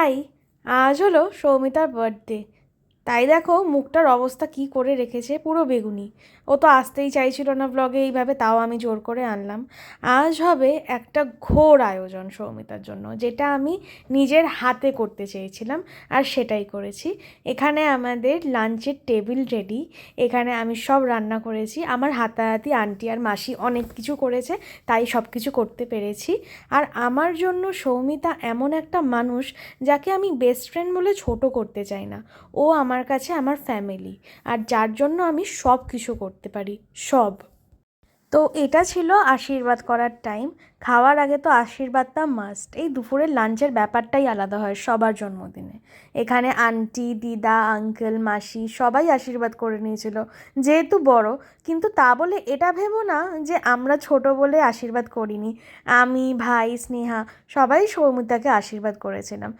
High, আজ হলো সৌমিতার birthday. তাই দেখো মুখটার অবস্থা কি করে রেখেছে, পুরো বেগুনি। ও তো আসতেই চাইছিল না ব্লগে এইভাবে, তাও আমি জোর করে আনলাম। আজ হবে একটা ঘোর আয়োজন সৌমিতার জন্য, যেটা আমি নিজের হাতে করতে চেয়েছিলাম আর সেটাই করেছি। এখানে আমাদের লাঞ্চের টেবিল রেডি। এখানে আমি সব রান্না করেছি, আমার হাতাহাতি আন্টি আর মাসি অনেক কিছু করেছে, তাই সব কিছু করতে পেরেছি। আর আমার জন্য সৌমিতা এমন একটা মানুষ যাকে আমি বেস্ট ফ্রেন্ড বলে ছোট করতে চাই না। ও আমার কাছে আমার ফ্যামিলি, আর যার জন্য আমি সব কিছু করতে পারি, সব। তো এটা ছিল আশীর্বাদ করার টাইম। খাওয়ার আগে তো আশীর্বাদটা মাস্ট। এই দুপুরের লাঞ্চের ব্যাপারটাই আলাদা হয় সবার জন্মদিনে। এখানে আন্টি, দিদা, আঙ্কেল, মাসি সবাই আশীর্বাদ করে নিয়েছিল, যেহেতু বড়। কিন্তু তা বলে এটা ভেবো না যে আমরা ছোট বলে আশীর্বাদ করিনি। আমি, ভাই, স্নেহা সবাই সৌমিতাকে আশীর্বাদ করেছিলাম।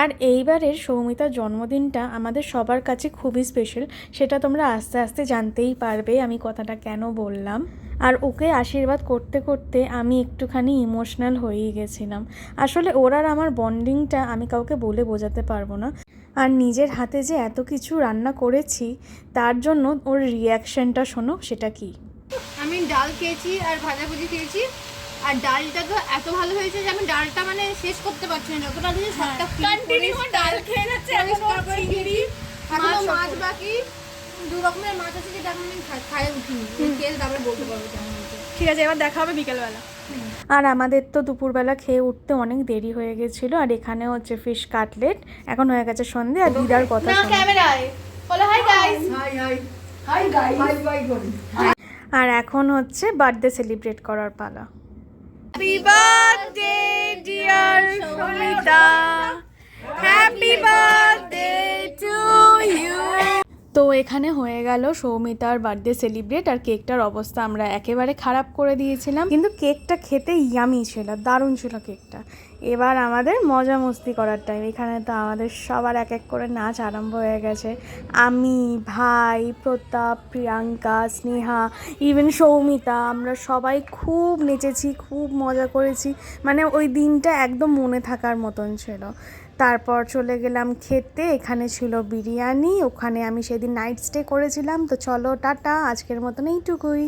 আর এইবারের সৌমিতার জন্মদিনটা আমাদের সবার কাছে খুবই স্পেশাল। সেটা তোমরা আস্তে আস্তে জানতেই পারবে আমি কথাটা কেন বললাম। আর ওকে আশীর্বাদ করতে করতে আমি একটুখানি ইমোশনাল হয়েই গেছিলাম। আসলে ওর আর আমার বন্ডিংটা আমি কাউকে বলে বোঝাতে পারবো না। আর নিজের হাতে যে এত কিছু রান্না করেছি, তার জন্য ওর রিয়াকশানটা শোনো, সেটা কি। আমি ডাল খেয়েছি আর ভাজাভুজি খেয়েছি, আর ডালটা তো এত ভালো হয়েছে যে আমি ডালটা মানে শেষ করতে পারছি না, যতটা দিয়ে সবটা কন্টিনিউ ডাল খেয়ে যাচ্ছে। চিংড়ি, মাছ বাকি, দু রকমের মাছ আছে যেটা আমি খাই উঠিনি, খেয়ে তারপরে বলতে পারবো কেমন হয়েছে। ঠিক আছে, এবার দেখা হবে বিকেলবেলা। আর আমাদের তো দুপুরবেলা খেয়ে উঠতে অনেক দেরি হয়ে গেছিলো। আর এখানে হচ্ছে ফিশ কাটলেট, এখন হয়ে গেছে সন্ধে। আর দিদার কথা না শোনো। ক্যামেরায় বলো hi guys. Hi guys, bye bye করি। আর এখন হচ্ছে বার্থডে সেলিব্রেট করার পালা। Happy birthday dear Soumita, happy birthday to you. তো এখানে হয়ে গেল সৌমিতার বার্থডে সেলিব্রেট। আর কেকটার অবস্থা আমরা একেবারে খারাপ করে দিয়েছিলাম, কিন্তু কেকটা খেতে ইয়ামি ছিল, দারুণ ছিল কেকটা। এবার আমাদের মজা মস্তি করার টাইম। এখানে তো আমাদের সবার এক এক করে নাচ আরম্ভ হয়ে গেছে। আমি, ভাই, প্রতাপ, প্রিয়াঙ্কা, স্নেহা, ইভেন সৌমিতা, আমরা সবাই খুব নেচেছি, খুব মজা করেছি। মানে ওই দিনটা একদম মনে থাকার মতন ছিল। তারপর চলে গেলাম খেতে। এখানে ছিল বিরিয়ানি, ওখানে আমি সেদিন নাইট স্টে করেছিলাম। তো চলো টাটা, আজকের মতন এইটুকুই।